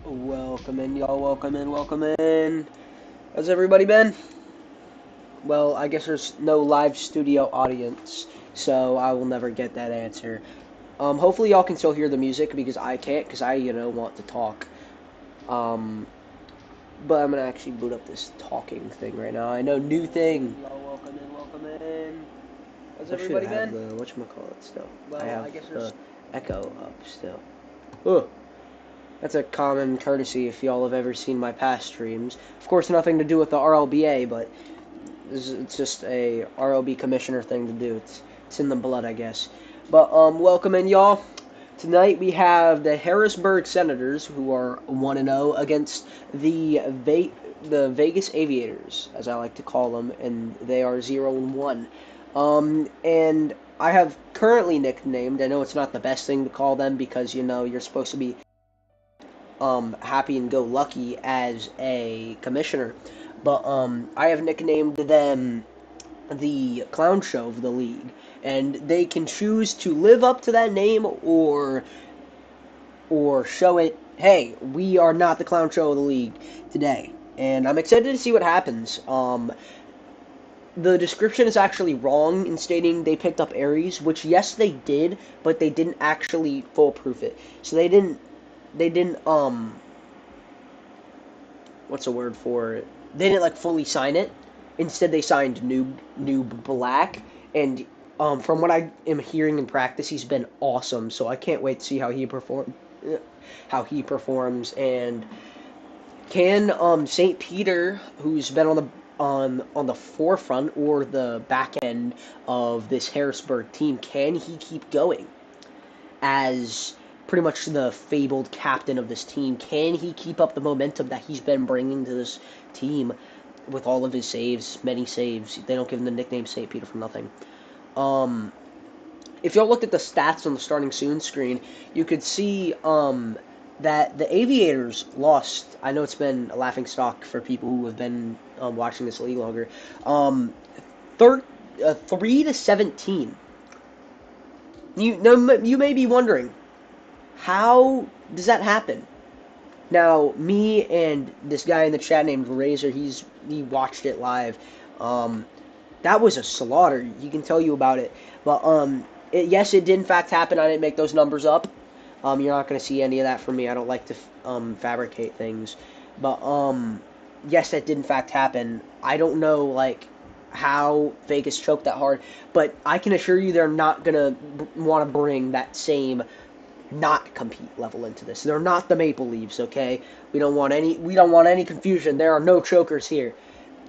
Welcome in, y'all. Welcome in, welcome in. How's everybody been? Well, I guess there's no live studio audience, so I will never get that answer. Hopefully y'all can still hear the music because I can't, because I want to talk. Um, but I'm gonna actually boot up this talking thing right now. I know, new thing. Y'all, welcome in, welcome in. How's everybody been? I should have the whatchamacallit still. Well, I have I guess the echo up still. Ugh. That's a common courtesy if y'all have ever seen my past streams. Of course, nothing to do with the RLBA, but it's just a RLB commissioner thing to do. It's in the blood, I guess. But welcome in, y'all. Tonight we have the Harrisburg Senators, who are 1-0, against the Vegas Aviators, as I like to call them, and they are 0-1. And I have currently nicknamed. I know it's not the best thing to call them because you're supposed to be happy and go lucky as a commissioner, but I have nicknamed them the clown show of the league, and they can choose to live up to that name or show it. Hey, we are not the clown show of the league today, and I'm excited to see what happens. The description is actually wrong in stating they picked up Aries, which yes they did, but they didn't actually foolproof it. So they didn't what's the word for it? They didn't like fully sign it. Instead, they signed Noob Black, and from what I am hearing in practice, he's been awesome. So I can't wait to see how he performs. And can St. Peter, who's been on the forefront or the back end of this Harrisburg team, can he keep going as pretty much the fabled captain of this team? Can he keep up the momentum that he's been bringing to this team with all of his saves, many saves? They don't give him the nickname St. Peter for nothing. If y'all looked at the stats on the starting soon screen, you could see that the Aviators lost. I know it's been a laughing stock for people who have been watching this league longer. 3-17. You may be wondering, how does that happen? Now, me and this guy in the chat named Razor, he watched it live. That was a slaughter. He can tell you about it. But yes, it did in fact happen. I didn't make those numbers up. You're not going to see any of that from me. I don't like to fabricate things. But yes, that did in fact happen. I don't know how Vegas choked that hard, but I can assure you they're not going to want to bring that same not compete level into this. They're not the Maple Leafs, okay? We don't want any confusion. There are no chokers here.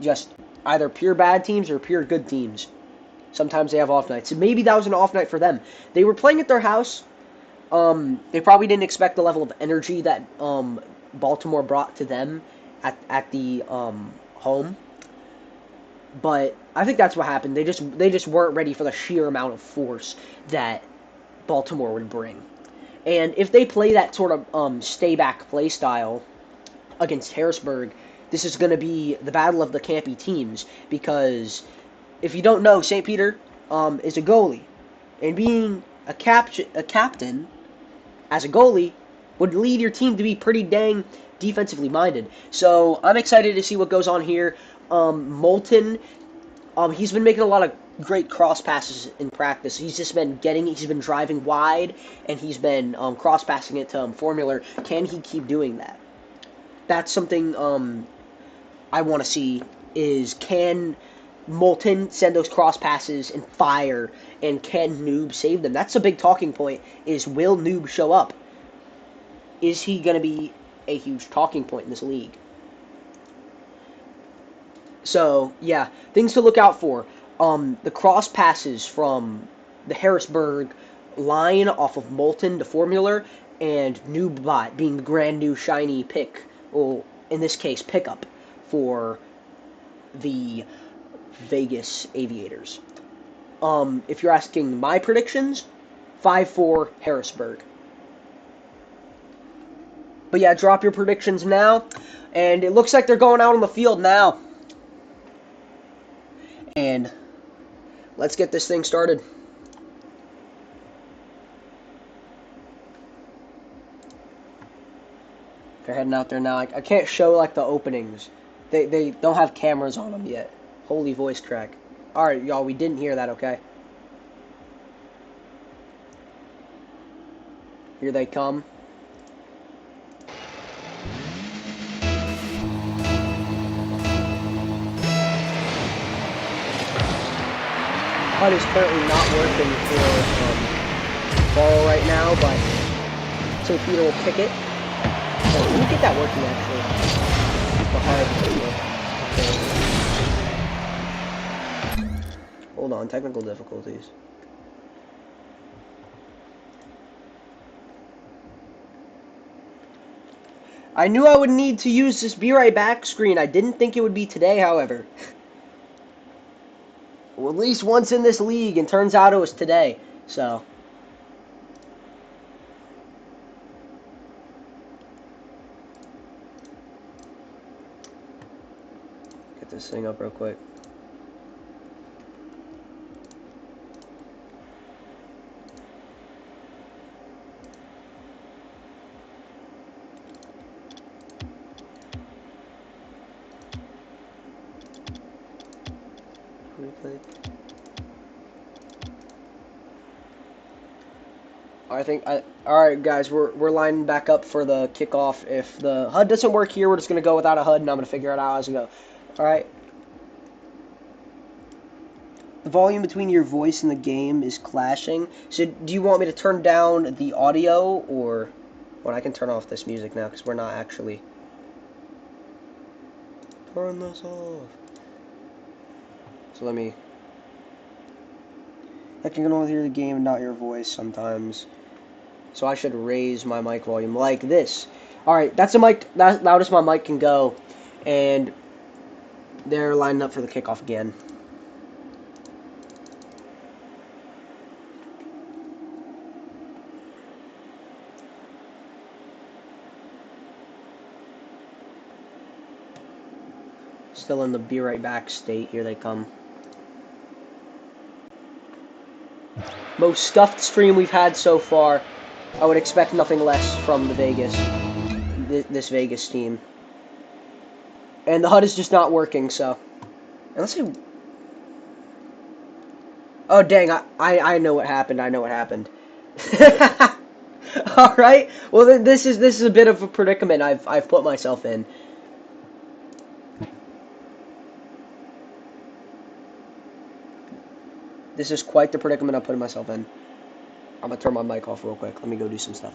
Just either pure bad teams or pure good teams. Sometimes they have off nights. And maybe that was an off night for them. They were playing at their house. They probably didn't expect the level of energy that Baltimore brought to them at the home. But I think that's what happened. They just weren't ready for the sheer amount of force that Baltimore would bring. And if they play that sort of stay back play style against Harrisburg, this is going to be the battle of the campy teams. Because if you don't know, St. Peter is a goalie, and being a captain as a goalie would lead your team to be pretty dang defensively minded. So I'm excited to see what goes on here. Moulton, he's been making a lot of great cross passes in practice. He's been driving wide, and he's been cross passing it to Formula. Can he keep doing that? That's something I want to see. Is can Moulton send those cross passes and fire, and can Noob save them? That's a big talking point. Is will Noob show up? Is he going to be a huge talking point in this league? So, yeah, things to look out for. The cross passes from the Harrisburg line off of Moulton to Formula, and Noobbot being the brand new shiny pick, or in this case, pickup for the Vegas Aviators. If you're asking my predictions, 5-4 Harrisburg. But yeah, drop your predictions now. And it looks like they're going out on the field now. And let's get this thing started. They're heading out there now. I can't show like the openings. They don't have cameras on them yet. Holy voice crack. Alright, y'all, we didn't hear that, okay? Here they come. HUD is currently not working for ball right now, but Peter will kick it. Oh, let me get that working actually. Hold on, technical difficulties. I knew I would need to use this be right back screen. I didn't think it would be today, however. Well, at least once in this league, and turns out it was today. So. Get this thing up real quick. Alright guys, we're lining back up for the kickoff. If the HUD doesn't work here, we're just gonna go without a HUD and I'm gonna figure it out as I go. Alright. The volume between your voice and the game is clashing. So do you want me to turn down the audio or well, I can turn off this music now because we're not actually turn this off. So let me I can only hear the game and not your voice sometimes. So I should raise my mic volume like this. Alright, that's the mic, that's loudest my mic can go. And they're lining up for the kickoff again. Still in the be right back state. Here they come. Most scuffed stream we've had so far. I would expect nothing less from the this Vegas team. And the HUD is just not working, so. Unless it... Oh, dang, I know what happened. I know what happened. Alright, well then this is a bit of a predicament I've put myself in. This is quite the predicament I'm putting myself in. I'm gonna turn my mic off real quick. Let me go do some stuff.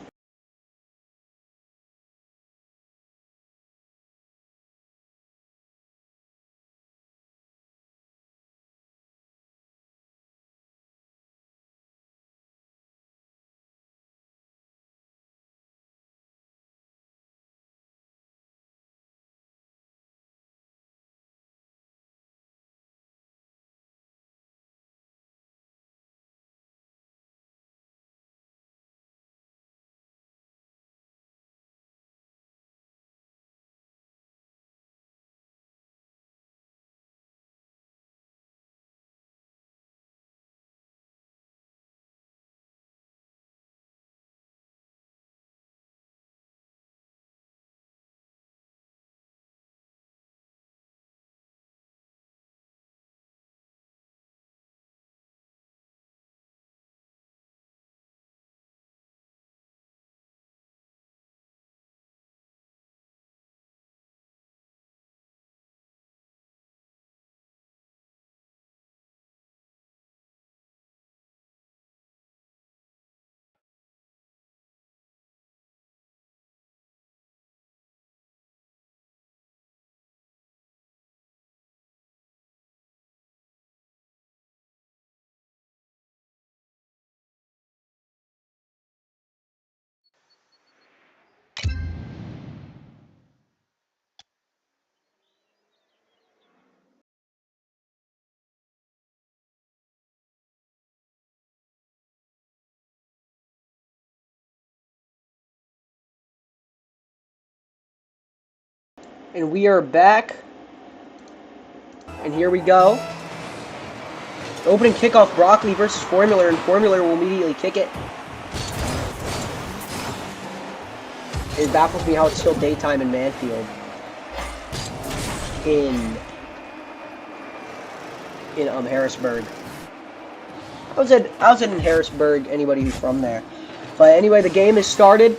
And we are back. And here we go. Opening kickoff, Broccoli versus Formula, and Formula will immediately kick it. It baffles me how it's still daytime in Manfield. In Harrisburg. I was in Harrisburg, anybody who's from there. But anyway, the game has started.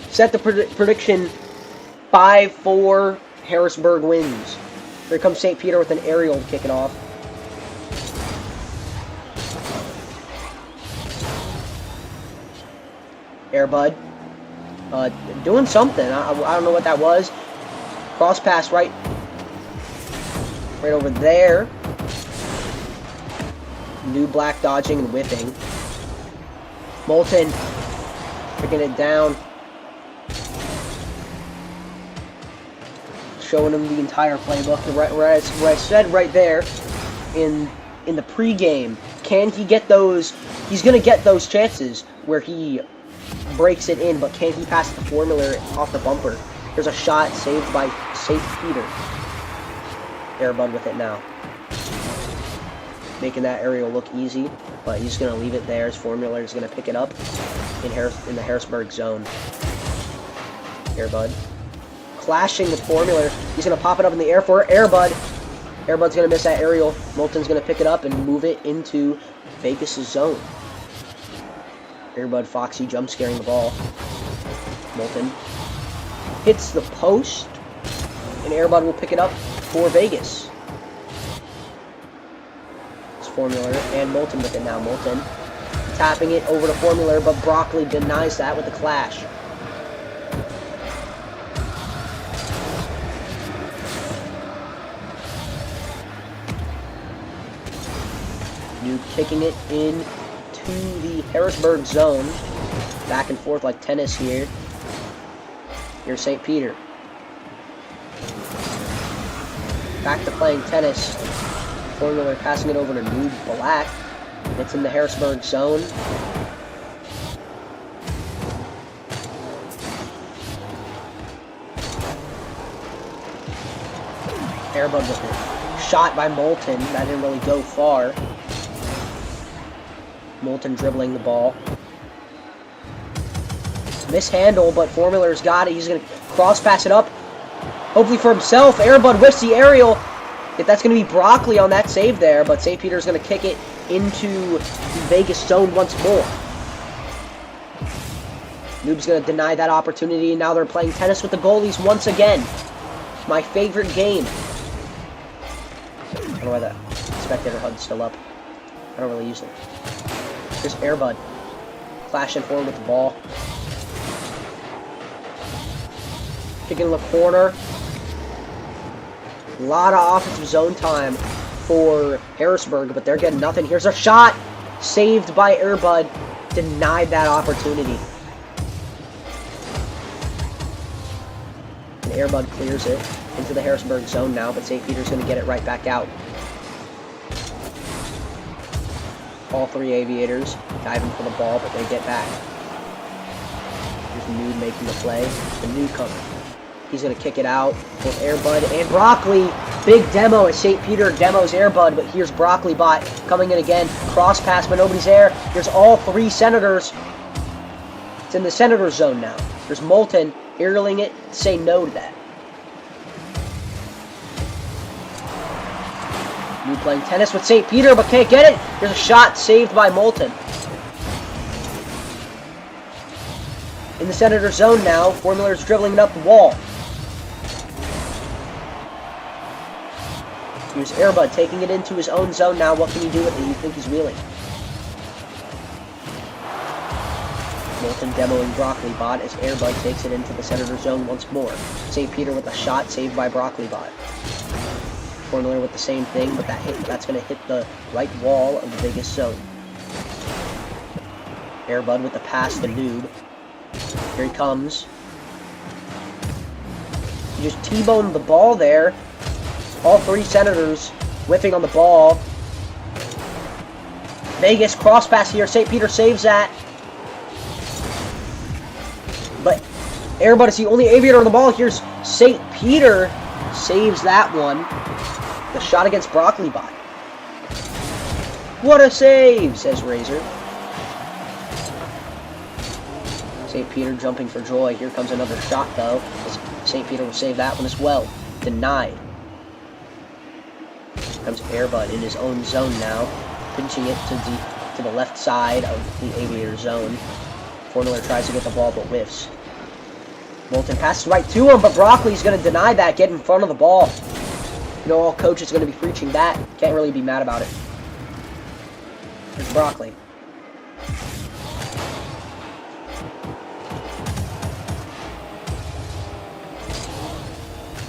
Set the prediction 5-4 Harrisburg wins. Here comes St. Peter with an aerial to kick it off. Airbud. Doing something. I don't know what that was. Cross pass right over there. New black dodging and whipping. Molten picking it down. Showing him the entire playbook. Where I said right there in the pregame, can he get those? He's going to get those chances where he breaks it in, but can he pass the formula off the bumper? There's a shot saved by St. Peter. Airbud with it now. Making that aerial look easy, but he's going to leave it there. His formula is going to pick it up in the Harrisburg zone. Airbud. Clashing with formula. He's going to pop it up in the air for Airbud. Airbud's going to miss that aerial. Molten's going to pick it up and move it into Vegas' zone. Airbud Foxy jump scaring the ball. Molten hits the post, and Airbud will pick it up for Vegas. It's Formula and Molten with it now. Molten tapping it over to Formula, but Broccoli denies that with the clash. New kicking it in to the Harrisburg zone. Back and forth like tennis here. Here's St. Peter. Back to playing tennis. Formula passing it over to New Black. It's in the Harrisburg zone. Airbud with it. Shot by Molten. That didn't really go far. Molten dribbling the ball. Mishandle, but Formula's got it. He's going to cross pass it up. Hopefully for himself. Airbud whiffs the aerial. If that's going to be Broccoli on that save there, but St. Peter's going to kick it into the Vegas zone once more. Noob's going to deny that opportunity, and now they're playing tennis with the goalies once again. My favorite game. I don't know why the spectator HUD's still up. I don't really use it. Here's Airbud. Flashing forward with the ball. Kicking in the corner. A lot of offensive zone time for Harrisburg, but they're getting nothing. Here's a shot. Saved by Airbud. Denied that opportunity. And Airbud clears it into the Harrisburg zone now, but St. Peter's going to get it right back out. All three Aviators diving for the ball, but they get back. Here's Nude making the play. The newcomer. He's going to kick it out with Airbud and Broccoli. Big demo as St. Peter demos Airbud, but here's Bribblebot coming in again. Cross pass, but nobody's there. Here's all three Senators. It's in the Senators zone now. There's Molten aerialing it. Say no to that. New playing tennis with St. Peter, but can't get it. There's a shot saved by Molten. In the Senator zone now, Formula's dribbling it up the wall. Here's Airbud taking it into his own zone now. What can he do with it? You think he's wheeling? Molten demoing Bribblebot as Airbud takes it into the Senator zone once more. St. Peter with a shot saved by Bribblebot. Formula with the same thing, but that's going to hit the right wall of the Vegas zone. Airbud with the pass to Noob. Here he comes. He just T-boned the ball there. All three Senators whiffing on the ball. Vegas cross pass here. St. Peter saves that. But Airbud is the only Aviator on the ball. Here's St. Peter saves that one. The shot against Bribblebot. What a save, says Razor. St. Peter jumping for joy. Here comes another shot, though. St. Peter will save that one as well. Denied. Here comes Airbud in his own zone now. Pinching it to the left side of the Aviator zone. Formula tries to get the ball, but whiffs. Molten passes right to him, but Broccoli's going to deny that, get in front of the ball. You know, all coaches are going to be preaching that. Can't really be mad about it. Here's Broccoli.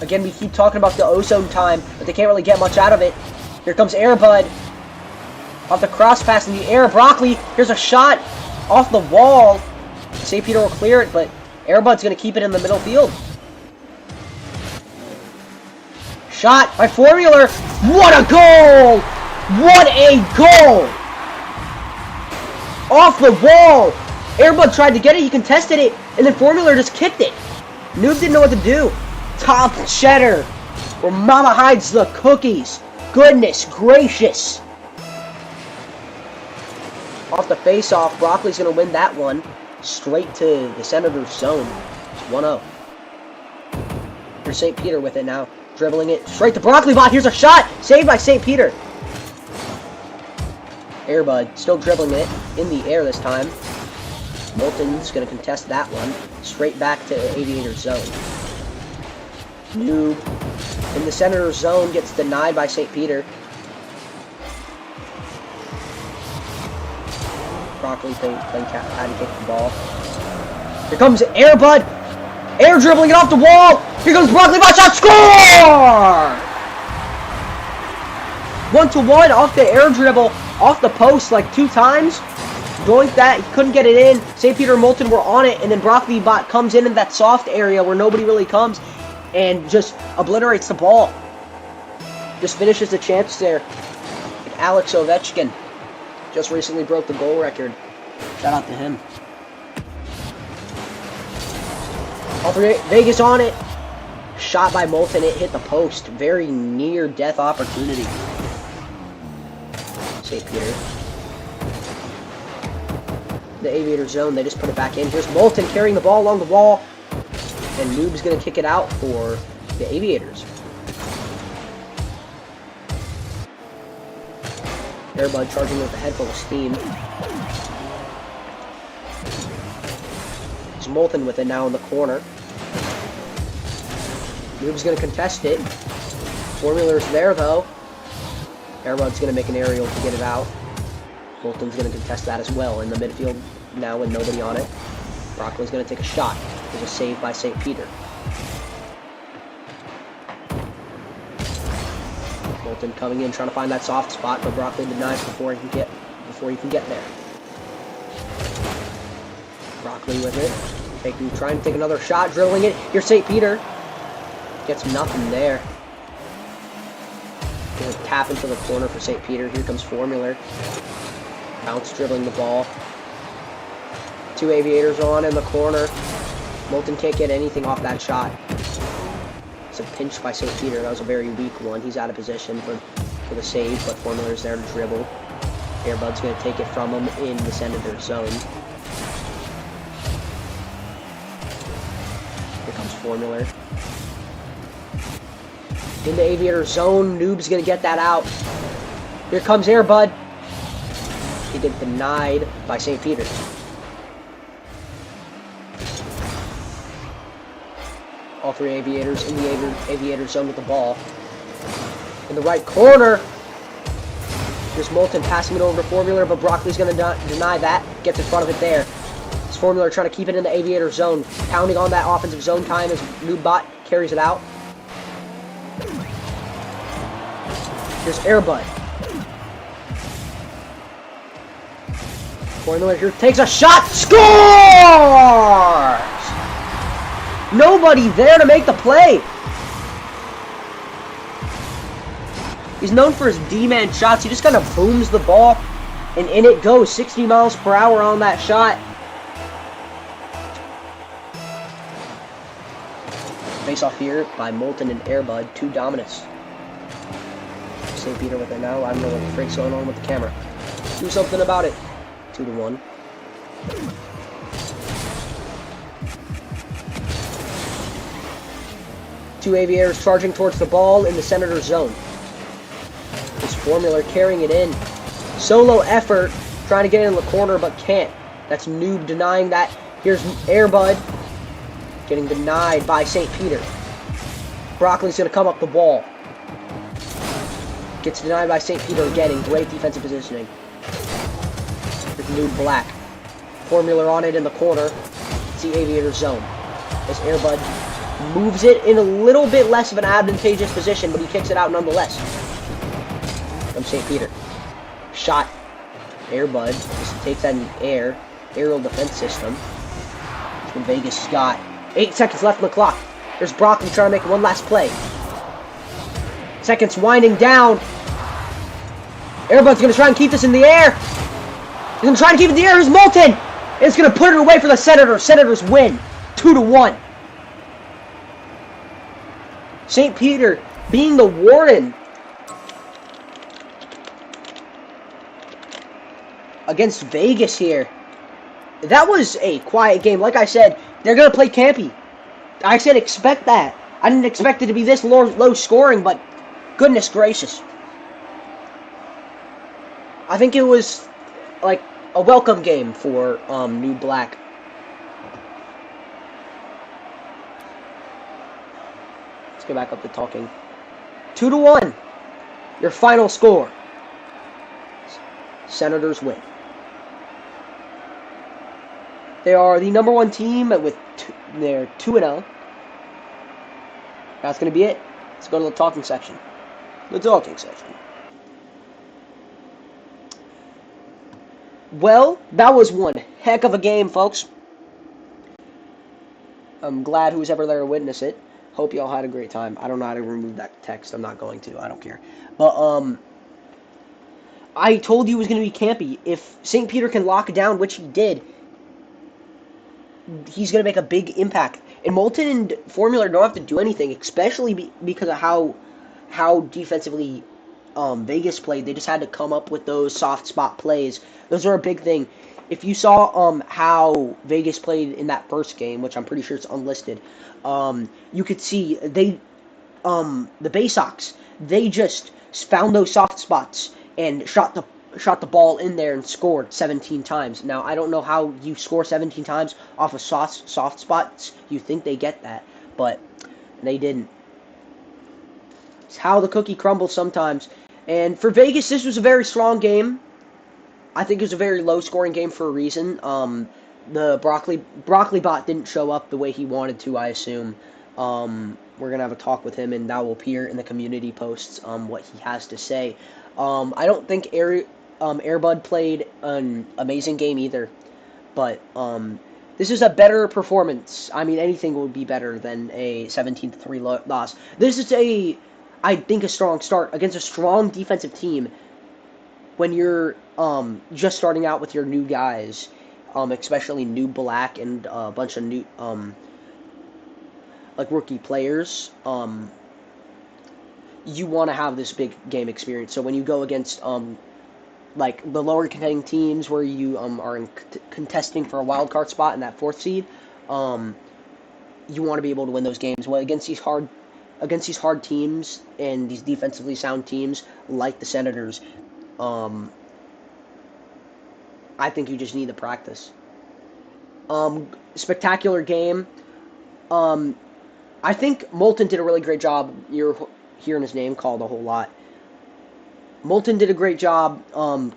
Again, we keep talking about the ozone time, but they can't really get much out of it. Here comes Airbud. Off the cross pass in the air. Broccoli, here's a shot off the wall. St. Peter will clear it, but Airbud's going to keep it in the middle field. Shot by Formula. What a goal! What a goal! Off the wall. Airbud tried to get it. He contested it, and then Formula just kicked it. Noob didn't know what to do. Top cheddar, where Mama hides the cookies. Goodness gracious. Off the face-off, Broccoli's going to win that one. Straight to the Senators' zone. It's 1-0. Here's St. Peter with it now. Dribbling it straight to Bribblebot. Here's a shot. Saved by St. Peter. Airbud still dribbling it in the air this time. Molten's going to contest that one. Straight back to the Aviator zone. Noob in the Senators' zone gets denied by St. Peter. Broccoli playing how to kick the ball. Here comes Airbud. Air dribbling it off the wall. Here comes Bribblebot. Shot. Score! 1-1 off the air dribble. Off the post like 2 times. Doink that. He couldn't get it in. St. Peter and Molten were on it. And then Bribblebot comes in that soft area where nobody really comes. And just obliterates the ball. Just finishes the chance there. And Alex Ovechkin just recently broke the goal record. Shout out to him. Vegas on it. Shot by Molten. It hit the post. Very near death opportunity. St. Peter. The Aviator zone. They just put it back in. Here's Molten carrying the ball along the wall. And Noob's going to kick it out for the Aviators. Airbud charging with a head full of steam. It's Molten with it now in the corner. Noob's going to contest it. Formula's there, though. Airbud's going to make an aerial to get it out. Molten's going to contest that as well in the midfield now with nobody on it. Broccoli's going to take a shot. There's a save by St. Peter. Molten coming in, trying to find that soft spot, but Broccoli denies before he can get there. Broccoli with it, trying to take another shot, dribbling it. Here's St. Peter. Gets nothing there. Gonna tap into the corner for St. Peter. Here comes Formula. Bounce dribbling the ball. 2 Aviators on in the corner. Molten can't get anything off that shot. It's a pinch by St. Peter. That was a very weak one. He's out of position for the save, but Formula's there to dribble. Airbud's going to take it from him in the Senator zone. Here comes Formula. In the Aviator zone, Noob's going to get that out. Here comes Airbud. He gets denied by St. Peter. All 3 Aviators in the Aviator zone with the ball. In the right corner, there's Molten passing it over to Formula, but Broccoli's going to deny that. Gets in front of it there. It's Formula trying to keep it in the Aviator zone. Pounding on that offensive zone time as Noobbot carries it out. Here's Airbud. Formula here takes a shot. Scores! Nobody there to make the play. He's known for his D-man shots. He just kind of booms the ball, and in it goes. 60 miles per hour on that shot. Face off here by Molten and Airbud. 2 Dominus. St. Peter with it now. I don't know what the freak's going on with the camera. Do something about it. 2-1. Two Aviators charging towards the ball in the Senators zone. This Formula carrying it in. Solo effort, trying to get it in the corner, but can't. That's Noob denying that. Here's Airbud, getting denied by St. Peter. Broccoli's going to come up the ball. Gets denied by St. Peter again. Great defensive positioning. With Noob Black. Formula on it in the corner. It's the Aviator zone. As Airbud moves it in a little bit less of an advantageous position, but he kicks it out nonetheless. From St. Peter. Shot. Airbud just takes that in the air. Aerial defense system. That's what Vegas has got. 8 seconds left on the clock. There's Broccoli trying to make one last play. Seconds winding down. Airbud's going to try and keep this in the air. He's going to try and keep it in the air. Here's Molten. And it's going to put it away for the Senators. Senators win. 2-1. St. Peter being the warden against Vegas here. That was a quiet game. Like I said, they're going to play campy. I said expect that. I didn't expect it to be this low scoring, but goodness gracious. I think it was like a welcome game for New Black. Let's get back up to talking. 2-1. Your final score. Senators win. They are the #1 team with they're 2-0. That's going to be it. Let's go to the talking section. The talking section. Well, that was one heck of a game, folks. I'm glad who's ever there to witness it. Hope y'all had a great time. I don't know how to remove that text. I'm not going to. I don't care. But, I told you it was going to be campy. If St. Peter can lock it down, which he did, he's going to make a big impact. And Molten and Formula don't have to do anything, especially because of how defensively Vegas played. They just had to come up with those soft spot plays. Those are a big thing. If you saw how Vegas played in that first game, which I'm pretty sure it's unlisted, you could see the Baysox, they just found those soft spots and shot the ball in there and scored 17 times. Now, I don't know how you score 17 times off of soft spots. You think they get that, but they didn't. It's how the cookie crumbles sometimes. And for Vegas, this was a very strong game. I think it was a very low-scoring game for a reason. The Bribblebot didn't show up the way he wanted to, I assume. We're going to have a talk with him, and that will appear in the community posts, what he has to say. I don't think Airbud played an amazing game either, but this is a better performance. I mean, anything would be better than a 17-3 loss. This is I think, a strong start against a strong defensive team when you're just starting out with your new guys, especially New Black and a bunch of new like rookie players. You want to have this big game experience. So when you go against like the lower contending teams where you are contesting for a wild card spot in that 4th seed, you want to be able to win those games. Well, against these hard teams and these defensively sound teams like the Senators, I think you just need the practice. Spectacular game. I think Molten did a really great job. You're hearing his name called a whole lot. Molten did a great job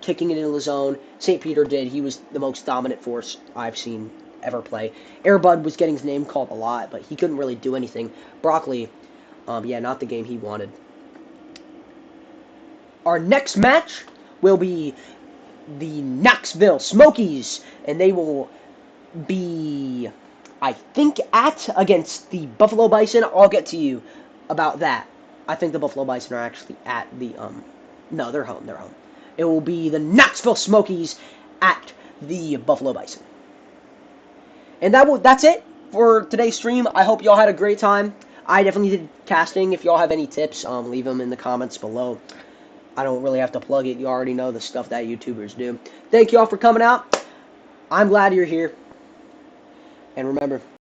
kicking it into the zone. St. Peter did. He was the most dominant force I've seen ever play. Airbud was getting his name called a lot, but he couldn't really do anything. Broccoli, yeah, not the game he wanted. Our next match will be the Knoxville Smokies, and they will be, I think, against the Buffalo Bison. I'll get to you about that. I think the Buffalo Bison are actually at the, no, they're home. It will be the Knoxville Smokies at the Buffalo Bison. And that's it for today's stream. I hope y'all had a great time. I definitely did casting. If y'all have any tips, leave them in the comments below. I don't really have to plug it. You already know the stuff that YouTubers do. Thank y'all for coming out. I'm glad you're here. And remember,